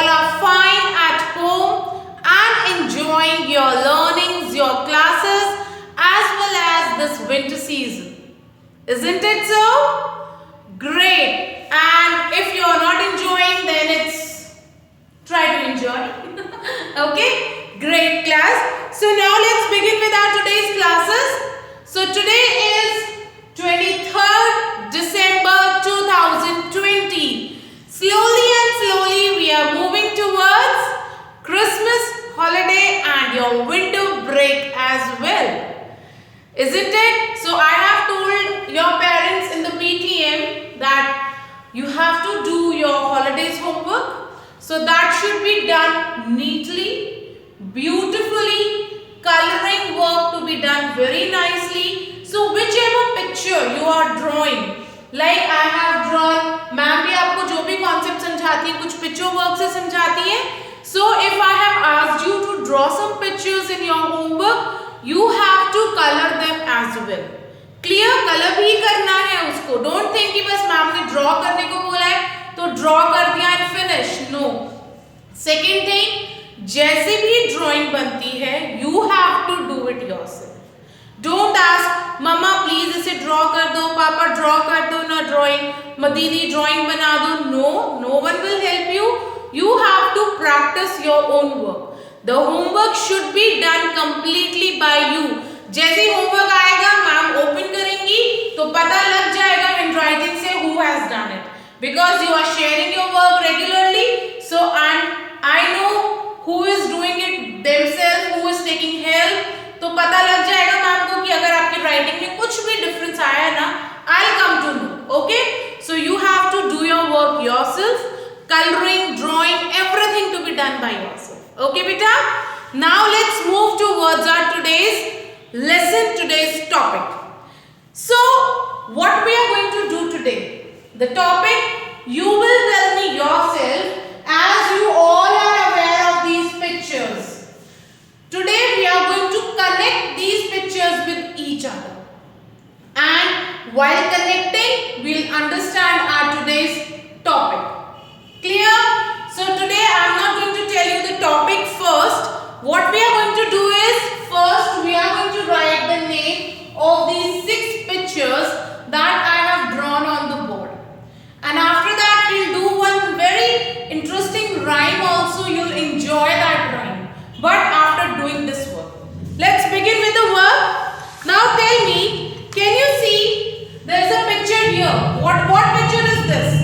all are fine at home and enjoying your learnings, your classes as well as this winter season. Isn't it so? Great. And if you are not enjoying, then it's try to enjoy. Okay? Great class. So now let's begin with our today's classes. So today is 23rd December 2020. Slowly we are moving towards Christmas holiday and your winter break as well. Isn't it? So I have told your parents in the PTM that you have to do your holidays homework. So that should be done neatly, beautifully, coloring work to be done very nicely. So whichever picture you are drawing, like I have drawn, ma'am भी आपको जो भी concept समझाती है कुछ picture work से समझाती है. So if I have asked you to draw some pictures in your homework, you have to color them as well. Clear? Color भी करना है उसको. Don't think कि बस मैम ने draw करने को बोला है तो draw कर दिया and finish. No. Second thing, जैसे भी drawing बनती है, you have to do it yourself. Don't ask मम्मा प्लीज इसे ड्रॉ कर दो, पापा ड्रॉ कर दो ना ड्राइंग, दीदी ड्राइंग बना दो. No one will help you. You have to practice your own work. The homework should be done completely by you. जैसे होमवर्क आएगा मैम ओपन करेंगी तो पता लग जाएगा हैंडराइटिंग से who has done it, because you are sharing your work regularly. So and I know who is doing it themselves, who is taking help. तो पता लग जाएगा मैम को कि अगर आपकी राइटिंग में कुछ भी डिफरेंस आया है ना, I'll come to know. Okay? So you have to do your work yourself. Coloring, drawing, everything to be done by yourself. Okay, beta? Now let's move towards our today's lesson, today's topic. So, what we are going to do today? The topic, you will tell me yourself as you all are aware of these pictures. Today we are going to connect these pictures with each other. And while connecting, we'll understand our today's topic. Clear? So today I am not going to tell you the topic first. What we are going to do is, first we are going to write the name of these 6 pictures that I have drawn on the board. And after that we'll do one very interesting rhyme also. You'll enjoy that rhyme. But after doing this work. Let's begin with the work. Now tell me, can you see there is a picture here? What picture is this?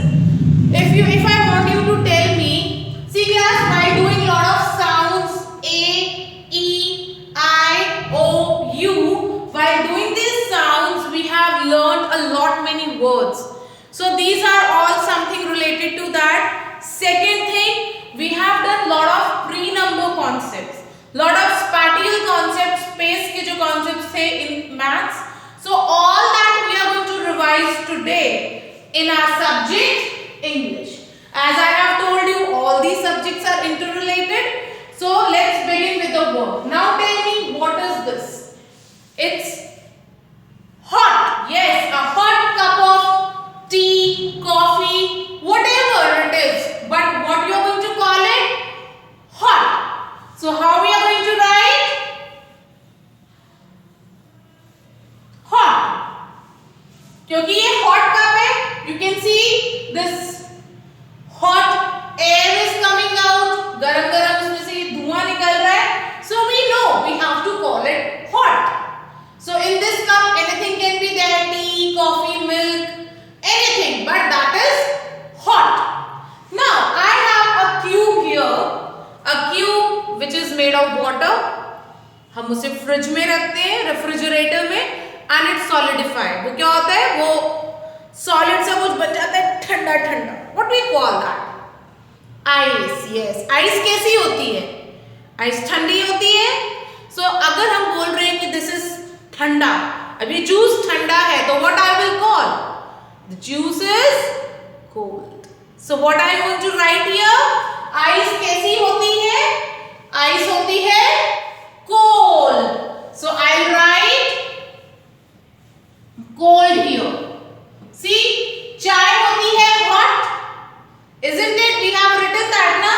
If I want you to tell me, see class, by doing lot of sounds A, E, I, O, U, while doing these sounds we have learned a lot many words. So these are all something related to that. Second thing, we have done lot of pre-number concepts, lot of spatial concepts, space के जो concepts थे in maths. So all that we are going to revise today in our subject English. As I have told you, all these subjects are interrelated. So let's begin with the work. Now tell me, what is this? It's hot. Yes, a hot cup of tea, coffee, whatever it is. But what you are going to call it? Hot. So how we are going to write? Hot. क्योंकि ये hot cup है, you can see this hot air is coming out. गरम गरम इसमें से ये धुआं निकल रहा है. So we know we have to call it hot. So in this cup anything can be there, tea, coffee, milk, anything, but that is hot. Now I have a cube here, a cube which is made of water. हम उसे fridge में रखते हैं, refrigerator में, and it's solidified. वो क्या होता है? वो solid सा कुछ बन जाता है ठंडा ठंडा. What we call that? Ice. Yes. Ice कैसी होती है? Ice ठंडी होती है. So अगर हम बोल रहे हैं कि this is ठंडा, अभी जूस ठंडा है, तो what I will call? The juice is cold. So what I am going to write here? Ice कैसी होती है? Ice होती है cold. So I'll write cold here. See, चाय होती है hot. Isn't it? We have written that, na?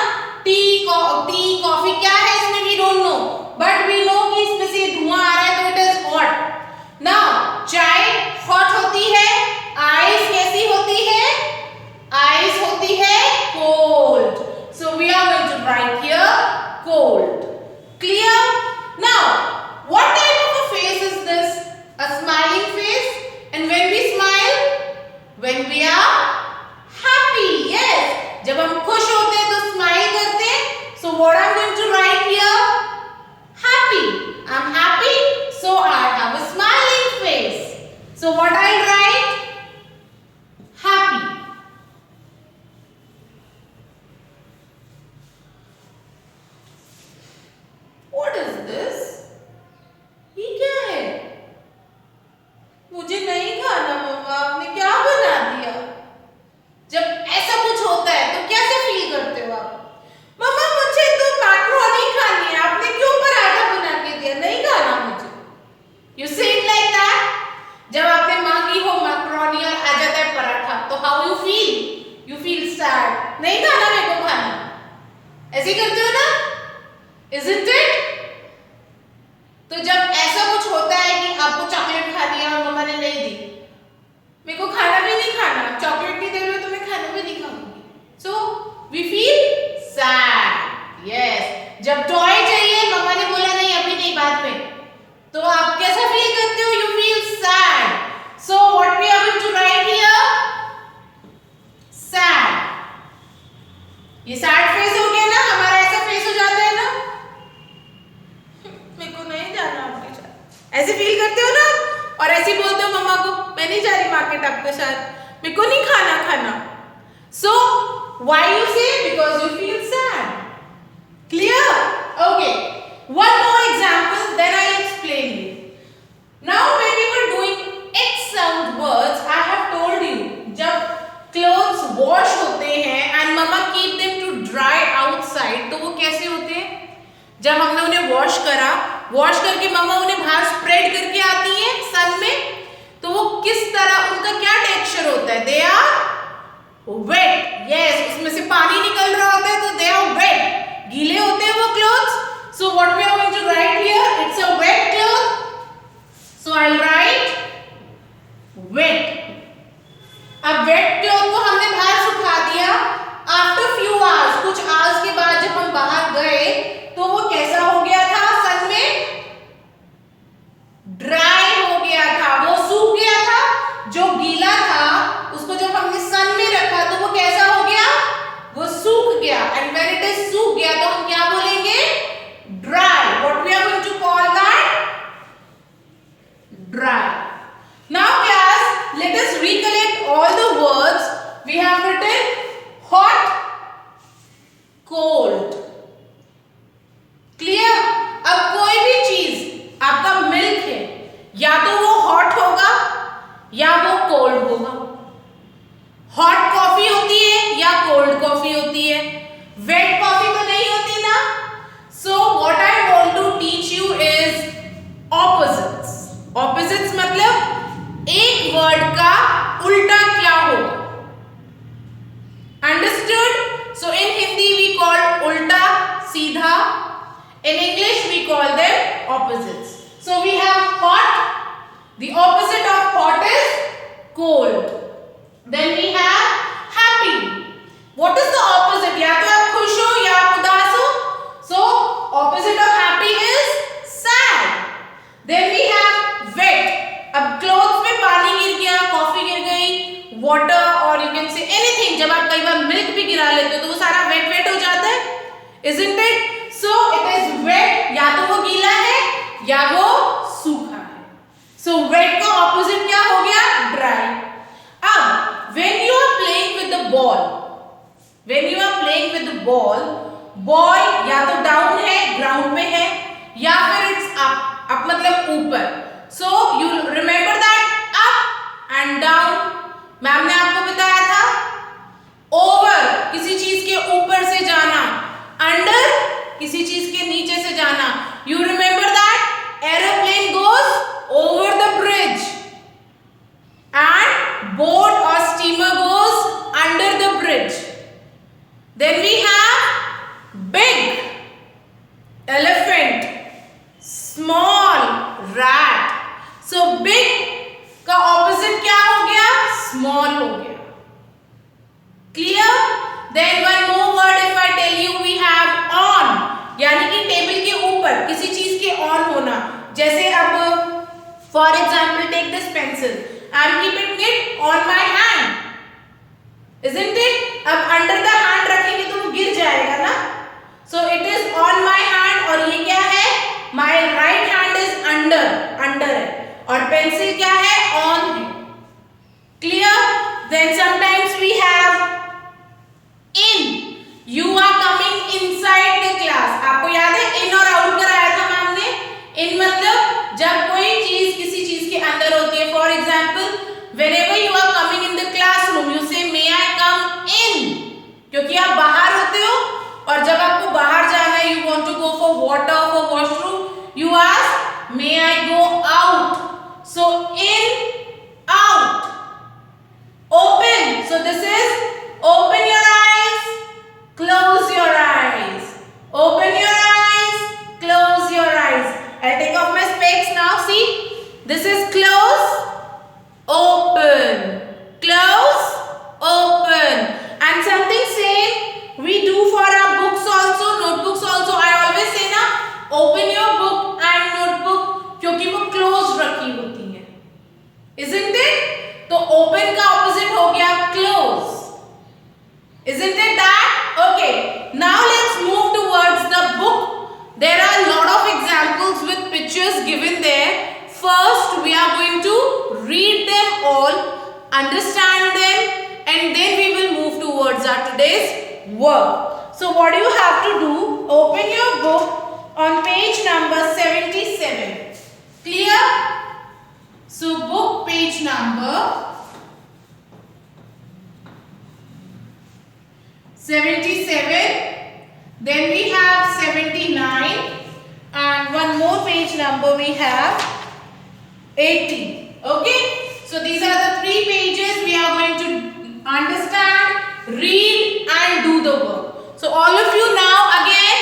cold. Clear? Now, what type of a face is this? A smiling face. And when we smile, when we are happy. Yes. जब हम खुश होते हैं तो smile करते हैं. So what I'm going to write here? Happy. I'm happy, so I have a smiling face. So what I'll write? Happy. What is this? ये क्या है? मुझे नहीं खाना मम्मा, आपने क्या बना दिया? जब ऐसा कुछ होता है तो कैसे फील करते हो आप? मम्मा मुझे तो मैक्रोनी खानी है, आपने क्यों पराठा बना के दिया? नहीं खाना मुझे. You say it like that? जब आपने मांगी हो मैक्रोनी और आ जाता है पराठा, तो how you feel? You feel sad. नहीं खाना मेरे को खाना. ऐसे करते हो ना? Isn't it? तो जब ऐसा कुछ होता है कि आपको चॉकलेट खानी है और मम्मा ने नहीं दी, मेरे को खाना भी नहीं खाना, चॉकलेट नहीं दे रहे हो तो मैं खाना भी नहीं खाऊंगी. So we feel sad. Yes. जब टॉय चाहिए, मम्मा ने बोला नहीं अभी नहीं बाद में, तो आप कैसा फील करते हो? You feel sad. So what we are going to write here? Sad. ये sad face हो गया ना, हमारा ऐसा face हो जाता है ना, मेरे को नहीं जाना आपके साथ. ऐसे फील करते हो ना, और ऐसे बोलते हो मम्मा को, मैं नहीं जा रही मार्केट आपके साथ, मेरे को नहीं खाना. So why you say? Because you feel sad. Clear? Okay. One more example, then I'll explain you. Now when we were doing X sound words, I have told you, जब clothes wash होते हैं and mama keep them to dry outside, तो वो कैसे होते हैं? जब हमने उन्हें वॉश करा, वॉश करके मम्मा उन्हें बाहर स्प्रेड करके आती है सन में, तो वो किस तरह, उनका क्या टेक्सचर होता है? They are wait. यस, उसमें से पानी निकल रहा होता है, तो दे आर वेट. गीले होते हैं वो clothes. So what we are going to write here? It's a wet cloth. So I'll write wet. अब wet cloth को हमने बाहर सुखा दिया. After few hours, कुछ hours के बाद जब हम बाहर गए, तो वो कैसा हो गया था? सन में ड्राई हो गया था, वो सूख गया था. जो गीला था उसको जब हमने सन में रखा तो वो कैसा हो गया? वो सूख गया. एंड व्हेन इट इज सूख गया तो हम क्या बोलेंगे? Dry. What we are going to call that? Dry. Now class, let us recollect all the words. We have written hot, cold. Clear? अब कोई भी चीज, आपका मिल्क है, या तो वो हॉट होगा या वो कोल्ड होगा. हॉट कॉफी होती है या कोल्ड कॉफी होती है. वेट कॉफी तो नहीं होती ना. So what I want to teach you is opposites. Opposites मतलब एक वर्ड का उल्टा क्या होगा. Understood? So in Hindi we call उल्टा, सीधा. In English we call them opposites. So we have hot. The opposite of hot is cold. Then we have happy. What is the opposite? या तो आप खुश हो या आप उदास हो. So opposite of happy is sad. Then we have wet. अब clothes में पानी गिर गया, कॉफी गिर गई, water or you can say anything. जब आप कई बार मिल्क भी गिरा लेते हो तो वो सारा wet हो जाता है. Isn't it? So it is wet. या तो वो गीला है या वो सूखा है. So wet का opposite क्या हो गया? Dry. अब when you are playing with the ball, ball या तो डाउन है, ग्राउंड में है, या फिर इट्स अप मतलब ऊपर. So you remember that up and down. Ma'am ने आपको बताया था ओवर किसी चीज के ऊपर से जाना, अंडर किसी चीज के नीचे से जाना. You remember that aeroplane goes over the bridge and boat or steamer goes under the bridge. Then we have big elephant, small rat. So big का opposite क्या हो गया? Small हो गया. Clear? Then one more word if I tell you we have on, यानी For example, take this pencil. I am keeping it on my hand. Isn't it? अब under the hand रखेंगे तो वो गिर जाएगा ना. So it is on my hand और ये क्या है? My right hand is under है और pencil क्या है? On है. Clear? Then sometimes we have in. You are coming inside the class. आपको याद है in और out कराया था मैम ने. In मतलब जब कोई चीज किसी चीज के अंदर होती है. For example, whenever you are coming in the classroom, you say may I come in? क्योंकि आप बाहर होते हो और जब आपको बाहर जाना है, you want to go for water, for washroom, you ask may I go out? So in, out. Open. So this is open your eyes, close your eyes. Open your eyes, close your eyes. I'll take off my specs now. See, this is close, open, close, open. And something same we do for our books also, notebooks also. I always say na, open your book and notebook क्योंकि वो closed रखी होती है. Isn't it? तो open का opposite हो गया close. Isn't it that? Okay. Now let's move towards the book. There are a lot of examples with pictures given there. First, we are going to read them all, understand them, and then we will move towards our today's work. So what you have to do, open your book on page number 77. Clear? So book page number 77. Then we have 79 and one more page number we have 80. Okay. So these are the three pages we are going to understand, read and do the work. So all of you now again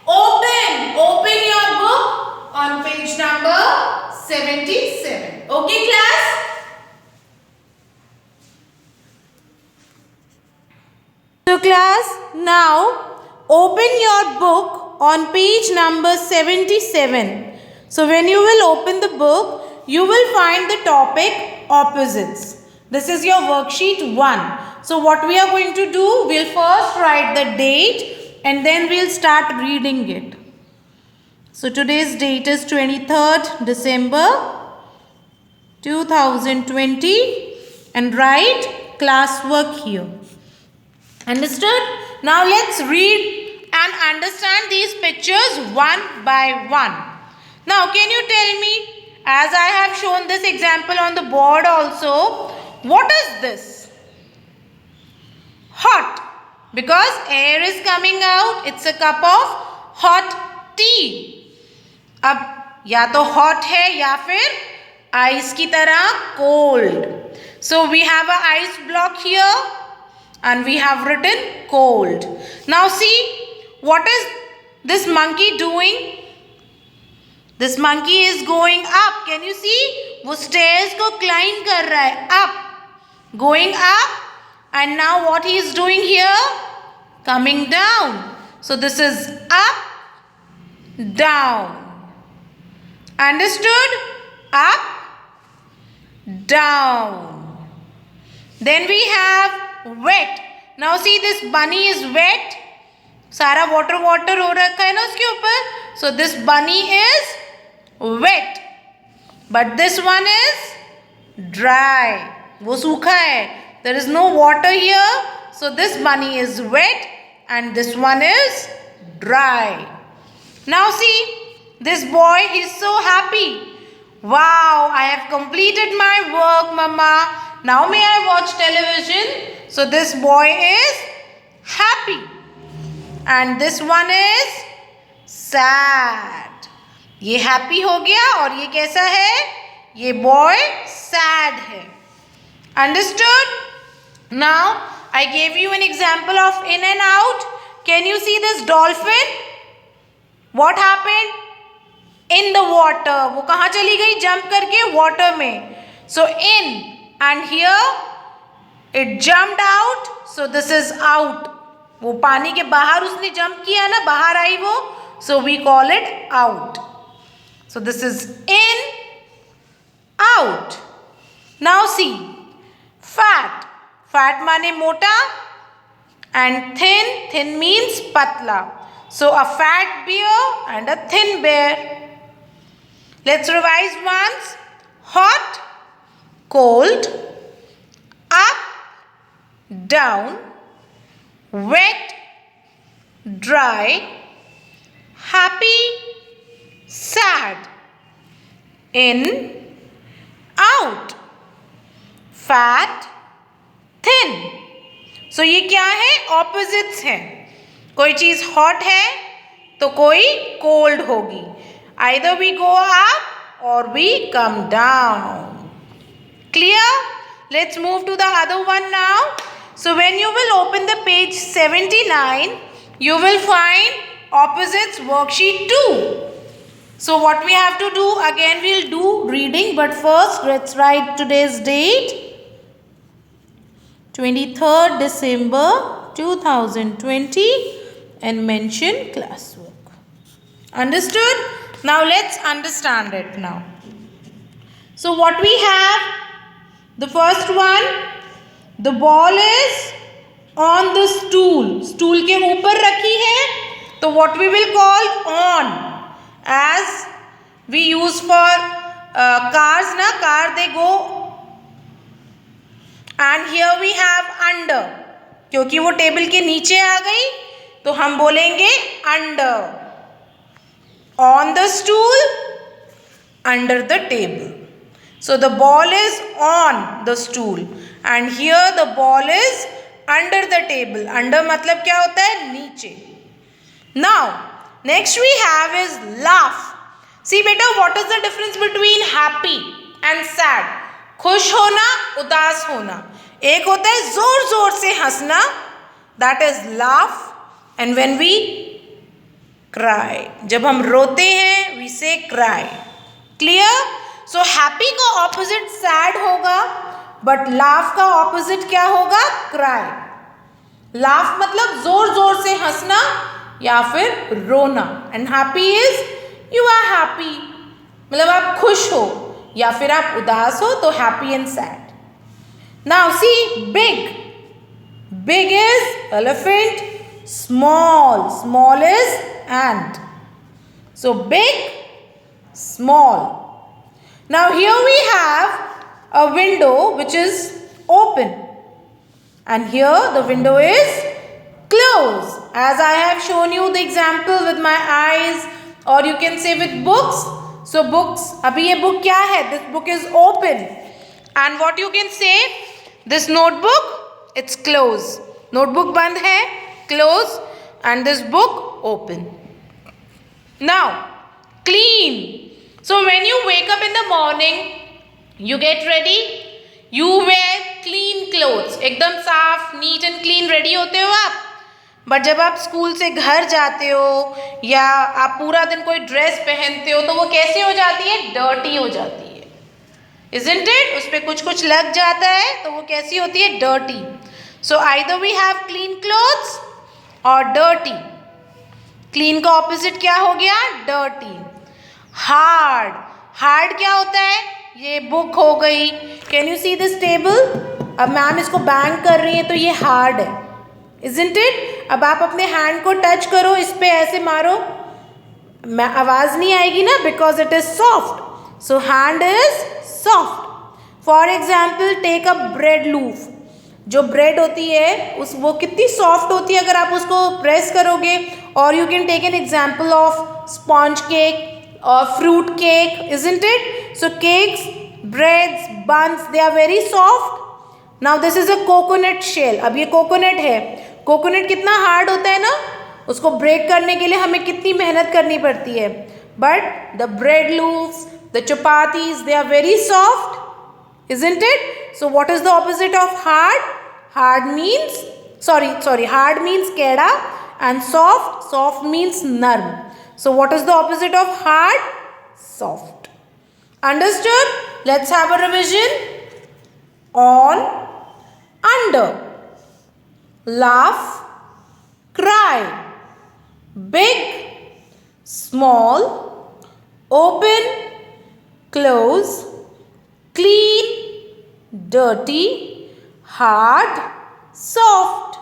open your book on page number 77. Okay class. So class, now open your book on page number 77. So when you will open the book, you will find the topic opposites. This is your worksheet 1. So what we are going to do, we'll first write the date and then we'll start reading it. So today's date is 23rd December 2020 and write classwork here. Understood? Now let's read and understand these pictures one by one. Now can you tell me, as I have shown this example on the board also, what is this? Hot. Because air is coming out, it's a cup of hot tea. अब या तो hot है या फिर ice की तरह cold. So we have a ice block here. And we have written cold. Now see, what is this monkey doing? This monkey is going up. Can you see? वो stairs को climb कर रहा है. Up. Going up. And now what he is doing here? Coming down. So this is up, down. Understood? Up, down. Then we have wet. Now see, this bunny is wet. सारा water हो रखा है ना उसके ऊपर. So this bunny is wet. But this one is dry. वो सूखा है. There is no water here. So this bunny is wet and this one is dry. Now see, this boy is so happy. Wow, I have completed my work, Mama. Now may I watch television? So this boy is happy. And this one is sad. ये happy हो गया और ये कैसा है? ये boy sad है. Understood? Now I gave you an example of in and out. Can you see this dolphin? What happened? In the water. वो कहाँ चली गई? Jump करके water में. So in. And here it jumped out. So this is out. वो पानी के बाहर उसने jump किया ना, बाहर आई वो. So we call it out. So this is in out. Now see, fat. Fat माने मोटा and thin. Thin means patla. So a fat bear and a thin bear. Let's revise once. Hot, cold, up, down, wet, dry, happy, sad, in, out, fat, thin. So ये क्या है? Opposites हैं. कोई चीज hot है तो कोई cold होगी. Either we go up or we come down. Clear? Let's move to the other one now. So when you will open the page 79, you will find opposites worksheet 2. So what we have to do, again we'll do reading, but first let's write today's date. 23rd December 2020 and mention classwork. Understood? Now let's understand it now. So what we have, the first one, the ball is on the stool. Stool के ऊपर रखी है, तो what we will call on, as we use for cars na, car they go, and here we have under, क्योंकि वो table के नीचे आ गई तो हम बोलेंगे under. On the stool, under the table. So the ball is on the stool and here the ball is under the table. Under मतलब क्या होता है? नीचे. Now next we have is laugh. See beta, what is the difference between happy and sad? खुश होना, उदास होना. एक होता है जोर जोर से हंसना, that is laugh, and when we cry, जब हम रोते हैं we say cry. Clear? So happy का opposite sad होगा, but laugh का opposite क्या होगा? Cry. Laugh मतलब जोर जोर से हंसना या फिर रोना, and happy is you are happy, मतलब आप खुश हो या फिर आप उदास हो, तो happy and sad. Now see, big. Big is elephant, small. Small is ant. So big, small. Now here we have a window which is open, and here the window is closed. As I have shown you the example with my eyes, or you can say with books. So books, अभी ये book क्या है? This book is open, and what you can say, this notebook, it's closed. Notebook बंद है, closed, and this book open. Now clean. So when you wake up in the morning, you get ready, you wear clean clothes. एकदम साफ, neat and clean ready होते हो आप. But जब आप school से घर जाते हो या आप पूरा दिन कोई ड्रेस पहनते हो तो वो कैसे हो जाती है? डर्टी हो जाती है. Isn't it? उस पर कुछ लग जाता है तो वो कैसी होती है? Dirty. So either we have clean clothes or dirty. Clean का opposite क्या हो गया? Dirty. Hard. Hard क्या होता है? ये book हो गई. Can you see this table? अब मैम इसको बैंग कर रही है तो ये hard है. Isn't it? अब आप अपने hand को टच करो, इस पे ऐसे मारो, आवाज नहीं आएगी ना, because it is soft. So hand is soft. For example, take a bread loaf. जो ब्रेड होती है उस वो कितनी सॉफ्ट होती है अगर आप उसको प्रेस करोगे. और you can take an example of sponge cake और fruit cake. Isn't it? So cakes, breads, buns, they are very soft. Now this is a coconut shell. अब ये कोकोनट है. कोकोनट कितना हार्ड होता है ना, उसको ब्रेक करने के लिए हमें कितनी मेहनत करनी पड़ती है. But the bread loaves, the chapatis, they are very soft. Isn't it? So what is the opposite of hard? Hard means hard means keda, and soft means narm. So what is the opposite of hard? Soft. Understood? Let's have a revision. On, under, laugh, cry, big, small, open, close, clean, dirty, hard, soft.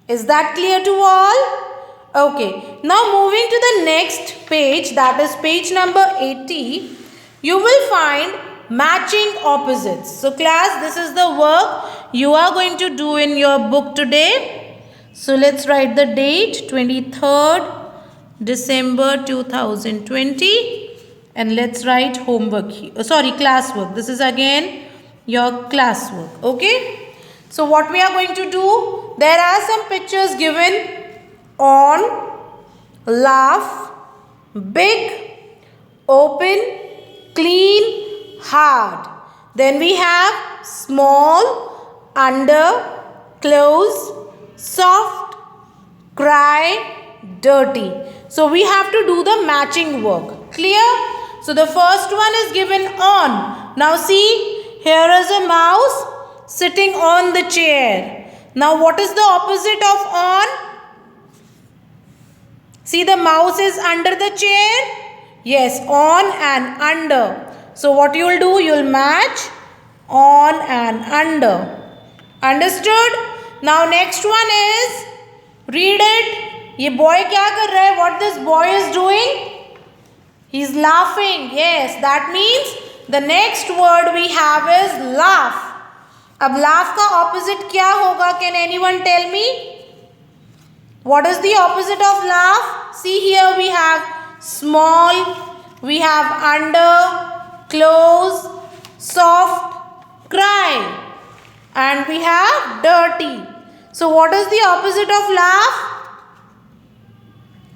Is that clear to all? Okay, now moving to the next page, that is page number 80, you will find matching opposites. So class, this is the work you are going to do in your book today. So let's write the date, 23rd December 2020, and let's write homework here. Sorry, classwork. This is again your classwork. Okay, so what we are going to do, there are some pictures given on, laugh, big, open, clean, hard. Then we have small, under, close, soft, cry, dirty. So we have to do the matching work. Clear? So the first one is given on. Now see, here is a mouse sitting on the chair. Now what is the opposite of on? See, the mouse is under the chair. Yes, on and under. So what you will do, you will match on and under. Understood? Now next one is, read it. ये boy क्या कर रहा है? What this boy is doing? He is laughing. Yes, that means the next word we have is laugh. अब laugh का opposite क्या होगा? Can anyone tell me? What is the opposite of laugh? See, here we have small, we have under, close, soft, cry, and we have dirty. So what is the opposite of laugh?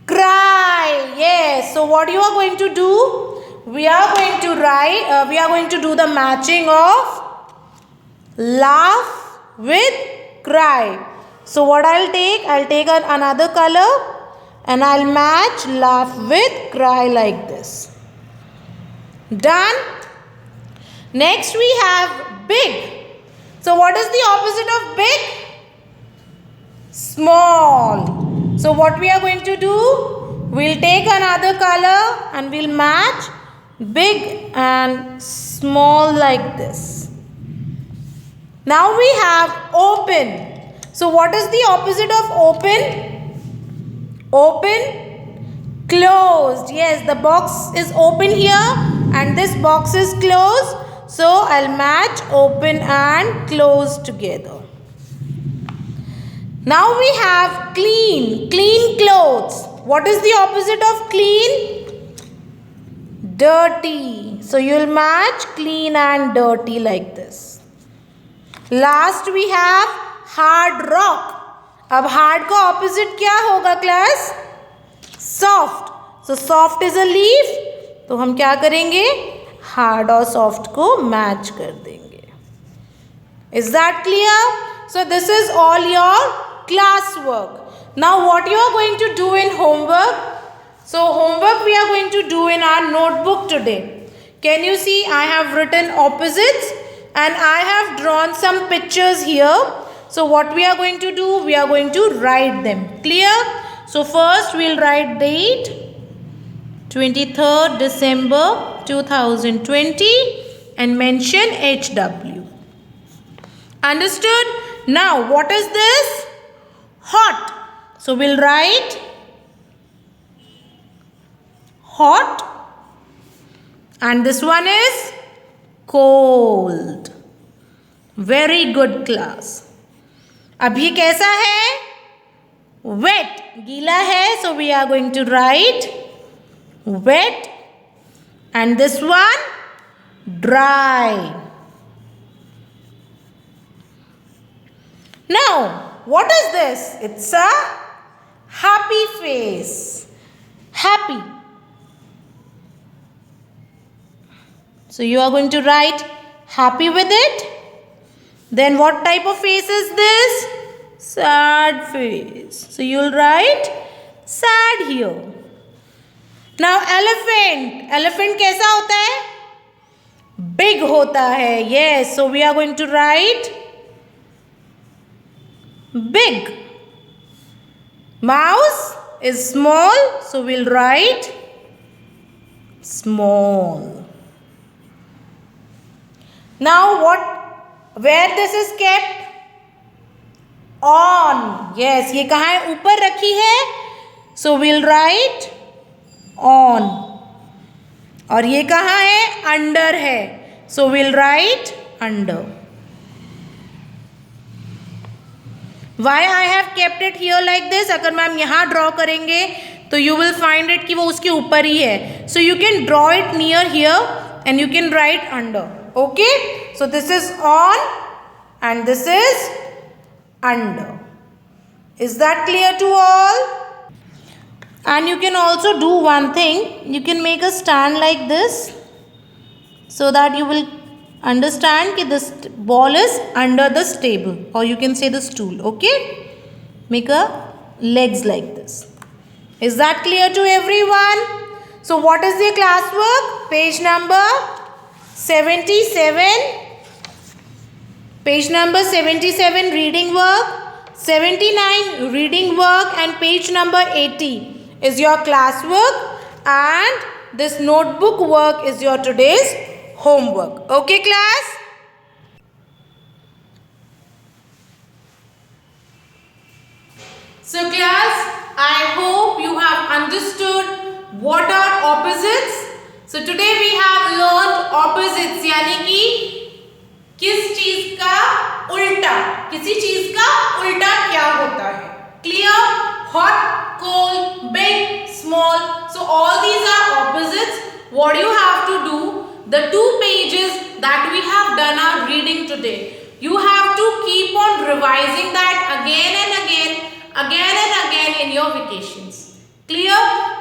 Cry. Yes. So what you are going to do? We are going to write. We are going to do the matching of laugh with cry. So what I'll take another color and I'll match laugh with cry like this. Done. Next we have big. So what is the opposite of big? Small. So what we are going to do? We'll take another color and we'll match big and small like this. Now we have open. So what is the opposite of open? Open, closed. Yes, the box is open here and this box is closed. So I'll match open and closed together. Now we have clean, clean clothes. What is the opposite of clean? Dirty. So you'll match clean and dirty like this. Last we have hard rock. अब hard का opposite क्या होगा class? Soft. So soft is a leaf. तो हम क्या करेंगे? Hard और soft को match कर देंगे. Is that clear? So this is all your class work. Now what you are going to do in homework? So homework we are going to do in our notebook today. Can you see I have written opposites and I have drawn some pictures here. So what we are going to do? We are going to write them. Clear? So first we will write date 23rd December 2020 and mention HW. Understood? Now what is this? Hot. So we'll write hot and this one is cold. Very good class. अब ये कैसा है? Wet. गीला है. So we are going to write wet and this one dry. Now what is this? It's a happy face. Happy. So you are going to write happy with it. Then what type of face is this? Sad face. So you will write sad here. Now elephant. Elephant कैसा होता है? Big होता है. Yes. So we are going to write big. Mouse is small. So we'll write small. Now where this is kept? On. Yes, ये कहाँ है? ऊपर रखी है. So we'll write on. और ये कहाँ है? Under है. So we'll write under. Why I have kept it here like this? अगर मैम यहाँ ड्रॉ करेंगे तो you will find it कि वो उसके ऊपर ही है. So you can draw it near here and you can write under. Okay? So this is on and this is under. Is that clear to all? And you can also do one thing. You can make a stand like this so that you will understand that this ball is under this table, or you can say the stool. Okay? Make a legs like this. Is that clear to everyone? So what is the classwork? Page number 77. Page number 77 reading work, 79 reading work, and page number 80 is your classwork, and this notebook work is your today's homework. Okay class? So class, I hope you have understood what are opposites. So today we have learned opposites, यानी कि किस चीज का उल्टा, किसी चीज का उल्टा क्या होता है. Clear? Hot, cold, big, small. So all these are opposites. What you have to do, the 2 pages that we have done our reading today, you have to keep on revising that again and again in your vacations. Clear?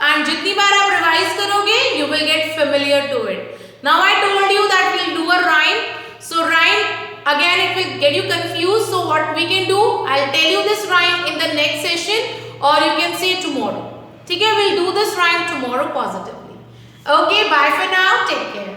And jitni baar aap revise karoge, you will get familiar to it. Now I told you that we'll do a rhyme. So rhyme, again it will get you confused. So what we can do, I'll tell you this rhyme in the next session, or you can say tomorrow. Okay, we'll do this rhyme tomorrow positively. Okay, bye for now. Take care.